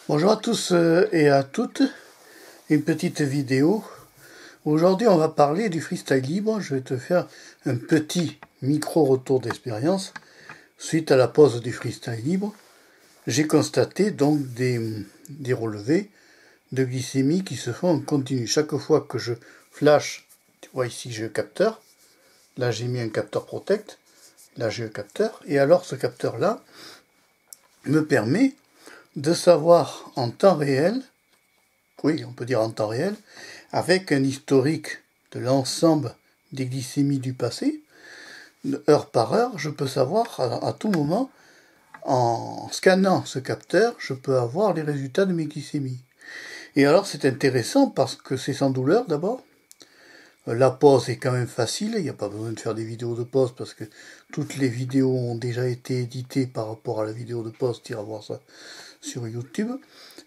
Bonjour à tous et à toutes, une petite vidéo. Aujourd'hui on va parler du freestyle libre. Je vais te faire un petit micro-retour d'expérience. Suite à la pause du freestyle libre, j'ai constaté donc des relevés de glycémie qui se font en continu. Chaque fois que je flash, tu vois ici j'ai un capteur, là j'ai mis un capteur Protect, là j'ai un capteur, et alors ce capteur là me permet de savoir en temps réel, oui on peut dire en temps réel, avec un historique de l'ensemble des glycémies du passé, heure par heure, je peux savoir à tout moment, en scannant ce capteur, je peux avoir les résultats de mes glycémies. Et alors c'est intéressant parce que c'est sans douleur d'abord. La pause est quand même facile, il n'y a pas besoin de faire des vidéos de pause parce que toutes les vidéos ont déjà été éditées par rapport à la vidéo de pause, tu iras voir ça sur YouTube.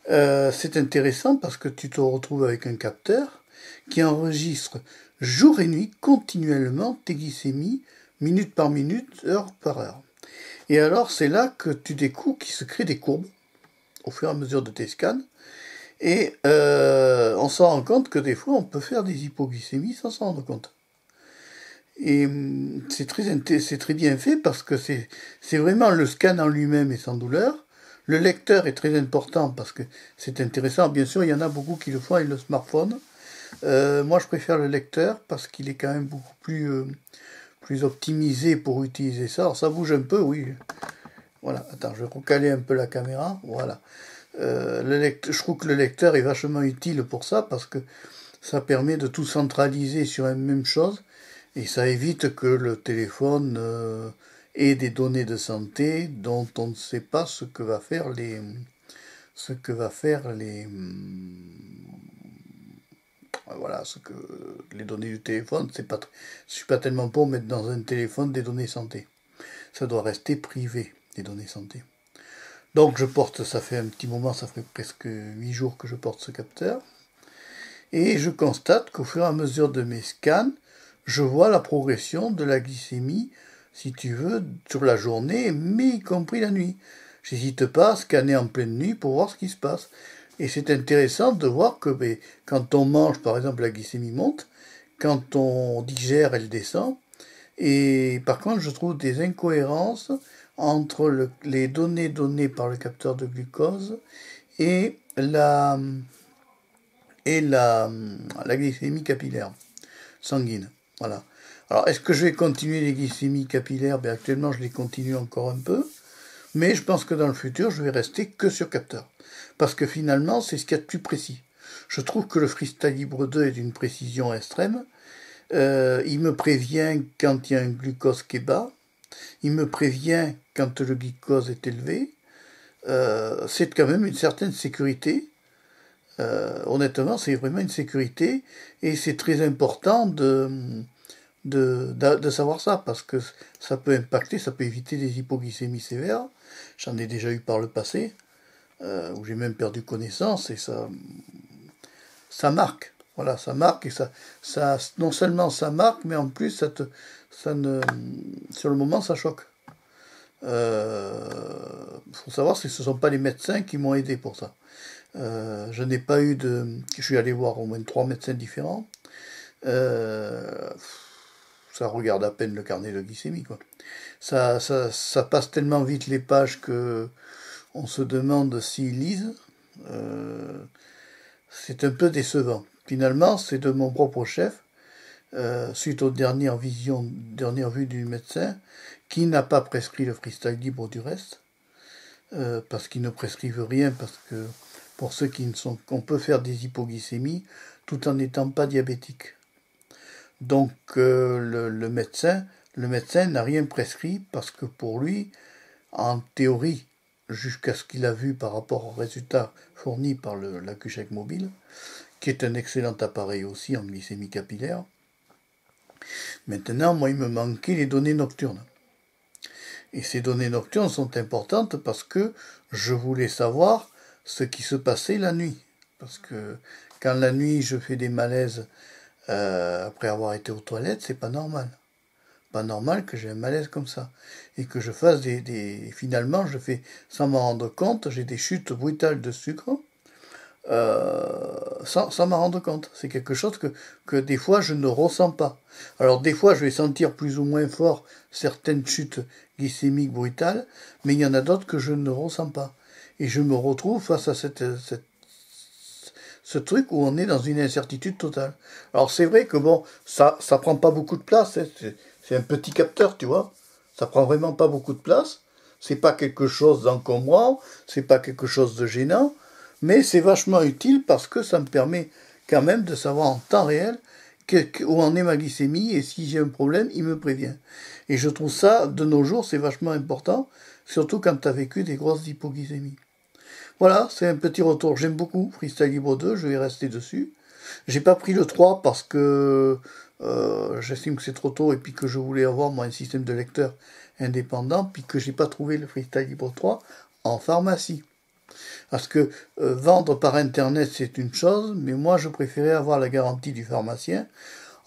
C'est intéressant parce que tu te retrouves avec un capteur qui enregistre jour et nuit continuellement tes glycémies, minute par minute, heure par heure. Et alors c'est là que tu découvres qu'il se crée des courbes au fur et à mesure de tes scans. Et on s'en rend compte que des fois on peut faire des hypoglycémies sans s'en rendre compte. Et c'est très bien fait parce que c'est vraiment le scan en lui-même et sans douleur. Le lecteur est très important parce que c'est intéressant. Bien sûr, il y en a beaucoup qui le font avec le smartphone. Moi, je préfère le lecteur parce qu'il est quand même beaucoup plus optimisé pour utiliser ça. Alors, ça bouge un peu, oui. Voilà, attends, je vais recaler un peu la caméra. Voilà. Je trouve que le lecteur est vachement utile pour ça parce que ça permet de tout centraliser sur une même chose et ça évite que le téléphone ait des données de santé dont on ne sait pas ce que va faire voilà, les données du téléphone. Je suis pas tellement pour mettre dans un téléphone des données santé. Ça doit rester privé, les données santé. Donc ça fait un petit moment, ça fait presque 8 jours que je porte ce capteur. Et je constate qu'au fur et à mesure de mes scans, je vois la progression de la glycémie, si tu veux, sur la journée, mais y compris la nuit. J'hésite pas à scanner en pleine nuit pour voir ce qui se passe. Et c'est intéressant de voir que quand on mange, par exemple, la glycémie monte, quand on digère, elle descend. Et par contre, je trouve des incohérences entre les données données par le capteur de glucose et la glycémie capillaire sanguine. Voilà. Alors, est-ce que je vais continuer les glycémies capillaires? Actuellement, je les continue encore un peu, mais je pense que dans le futur, je vais rester que sur capteur. Parce que finalement, c'est ce qu'il y a de plus précis. Je trouve que le Freestyle Libre 2 est d'une précision extrême. Il me prévient quand il y a un glucose qui est bas. Il me prévient quand le glucose est élevé. C'est quand même une certaine sécurité. Honnêtement, c'est vraiment une sécurité et c'est très important de savoir ça parce que ça peut impacter, ça peut éviter des hypoglycémies sévères. J'en ai déjà eu par le passé où j'ai même perdu connaissance et ça marque. Voilà, ça marque et ça non seulement ça marque, mais en plus sur le moment ça choque. Faut savoir que ce ne sont pas les médecins qui m'ont aidé pour ça. Je n'ai pas eu je suis allé voir au moins 3 médecins différents. Ça regarde à peine le carnet de glycémie, quoi. Ça passe tellement vite les pages que on se demande s'ils lisent. C'est un peu décevant. Finalement, c'est de mon propre chef, suite aux dernières vues du médecin, qui n'a pas prescrit le freestyle libre du reste, parce qu'ils ne prescrivent rien, parce que pour ceux qu'on peut faire des hypoglycémies tout en n'étant pas diabétique. Donc le médecin n'a rien prescrit parce que pour lui, en théorie, jusqu'à ce qu'il a vu par rapport aux résultats fournis par l'AccuCheck mobile, qui est un excellent appareil aussi en glycémie capillaire. Maintenant, moi, il me manquait les données nocturnes. Et ces données nocturnes sont importantes parce que je voulais savoir ce qui se passait la nuit. Parce que quand la nuit je fais des malaises après avoir été aux toilettes, c'est pas normal. pas normal que j'ai un malaise comme ça. Et que je fasse finalement, je fais, sans m'en rendre compte, j'ai des chutes brutales de sucre, sans m'en rendre compte. C'est quelque chose que des fois je ne ressens pas. Alors des fois je vais sentir plus ou moins fort certaines chutes glycémiques brutales, mais il y en a d'autres que je ne ressens pas. Et je me retrouve face à ce truc où on est dans une incertitude totale. Alors c'est vrai que bon, ça prend pas beaucoup de place, hein. C'est un petit capteur, tu vois. Ça prend vraiment pas beaucoup de place. C'est pas quelque chose d'encombrant, c'est pas quelque chose de gênant, mais c'est vachement utile parce que ça me permet quand même de savoir en temps réel où en est ma glycémie, et si j'ai un problème, il me prévient. Et je trouve ça, de nos jours, c'est vachement important, surtout quand tu as vécu des grosses hypoglycémies. Voilà, c'est un petit retour. J'aime beaucoup Freestyle Libre 2, je vais rester dessus. J'ai pas pris le 3 parce que j'estime que c'est trop tôt et puis que je voulais avoir moi un système de lecteur indépendant, puis que j'ai pas trouvé le Freestyle Libre 3 en pharmacie. Parce que vendre par internet c'est une chose, mais moi je préférais avoir la garantie du pharmacien.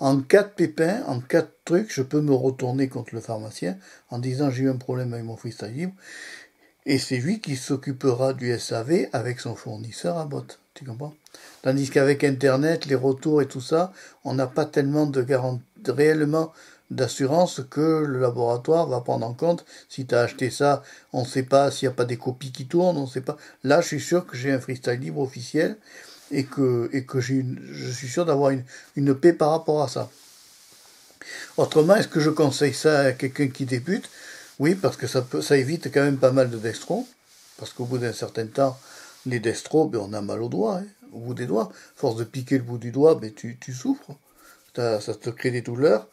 En cas de pépin, en cas de truc, je peux me retourner contre le pharmacien en disant j'ai eu un problème avec mon Freestyle Libre. Et c'est lui qui s'occupera du SAV avec son fournisseur à botte. Tu comprends? Tandis qu'avec Internet, les retours et tout ça, on n'a pas tellement de garantie, réellement d'assurance que le laboratoire va prendre en compte. Si tu as acheté ça, on ne sait pas s'il n'y a pas des copies qui tournent, on ne sait pas. Là, je suis sûr que j'ai un Freestyle Libre officiel et que je suis sûr d'avoir une paix par rapport à ça. Autrement, est-ce que je conseille ça à quelqu'un qui débute? Oui, parce que ça évite quand même pas mal de dextro. Parce qu'au bout d'un certain temps, les dextro, ben, on a mal aux doigts, hein, au bout des doigts. Force de piquer le bout du doigt, ben, tu souffres. Ça te crée des douleurs.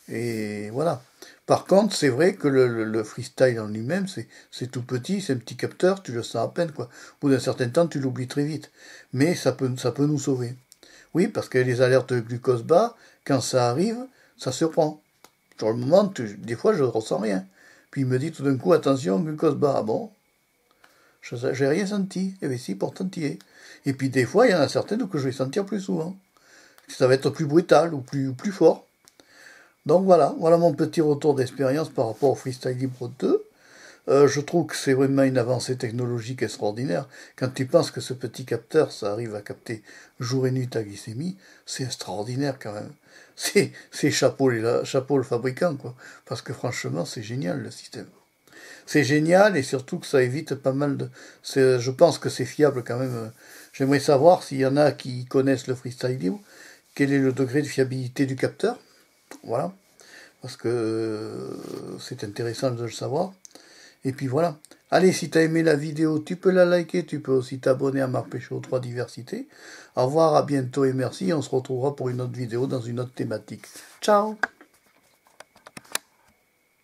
Et voilà. Par contre, c'est vrai que le freestyle en lui-même, c'est tout petit, c'est un petit capteur, tu le sens à peine, quoi. Au bout d'un certain temps, tu l'oublies très vite. Mais ça peut nous sauver. Oui, parce que les alertes de glucose bas, quand ça arrive, ça surprend. Sur le moment, des fois, je ne ressens rien. Puis il me dit tout d'un coup, attention, glucose bas. Ah bon, j'ai rien senti. Eh bien si, pourtant tu y es. Et puis des fois, il y en a certaines que je vais sentir plus souvent. Ça va être plus brutal ou plus fort. Donc voilà mon petit retour d'expérience par rapport au Freestyle Libre 2. Je trouve que c'est vraiment une avancée technologique extraordinaire. Quand tu penses que ce petit capteur, ça arrive à capter jour et nuit ta glycémie, c'est extraordinaire quand même. C'est chapeau le fabricant, quoi. Parce que franchement, c'est génial le système. C'est génial et surtout que ça évite pas mal de... Je pense que c'est fiable quand même. J'aimerais savoir s'il y en a qui connaissent le Freestyle Libre, quel est le degré de fiabilité du capteur. Voilà. Parce que c'est intéressant de le savoir. Et puis voilà. Allez, si tu as aimé la vidéo, tu peux la liker, tu peux aussi t'abonner à Marc Péchaud 3 Diversité. Au revoir, à bientôt et merci. On se retrouvera pour une autre vidéo dans une autre thématique. Ciao!